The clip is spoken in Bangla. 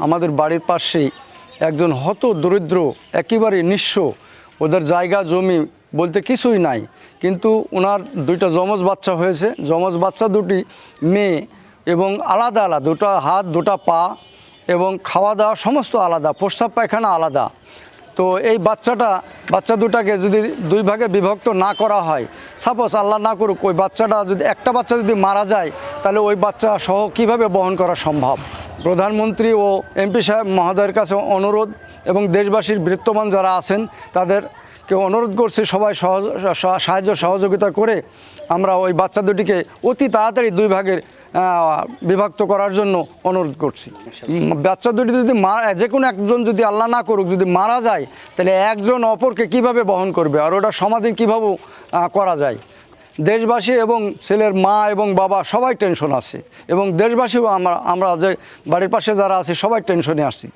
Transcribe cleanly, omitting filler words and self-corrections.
আমাদের বাড়ির পাশেই একজন হত দরিদ্র, একেবারে নিঃস্ব, ওদের জায়গা জমি বলতে কিছুই নাই, কিন্তু ওনার দুইটা যমজ বাচ্চা হয়েছে। যমজ বাচ্চা দুটি মেয়ে এবং আলাদা আলাদা, দুটো হাত দুটো পা এবং খাওয়া দাওয়া সমস্ত আলাদা, প্রস্রাব পায়খানা আলাদা। তো এই বাচ্চা দুটাকে যদি দুই ভাগে বিভক্ত না করা হয়, সাপোজ আল্লাহ না করুক ওই বাচ্চাটা যদি, একটা বাচ্চা যদি মারা যায়, তাহলে ওই বাচ্চা সহ কীভাবে বহন করা সম্ভব? প্রধানমন্ত্রী ও এমপি সাহেব মহোদয়ের কাছে অনুরোধ এবং দেশবাসীর বৃত্তমান যারা আছেন তাদেরকে অনুরোধ করছি সবাই সাহায্য সহযোগিতা করে আমরা ওই বাচ্চা দুটিকে অতি তাড়াতাড়ি দুই ভাগের বিভক্ত করার জন্য অনুরোধ করছি। বাচ্চা দুটি যদি যে কোনো একজন যদি আল্লাহ না করুক যদি মারা যায়, তাহলে একজন অপরকে কিভাবে বহন করবে, আর ওটা সমাধান কীভাবে করা যায়? দেশবাসী এবং ছেলের মা এবং বাবা সবাই টেনশন আছে, এবং দেশবাসীও আমরা যে বাড়ির পাশে যারা আছি সবাই টেনশনে আছি।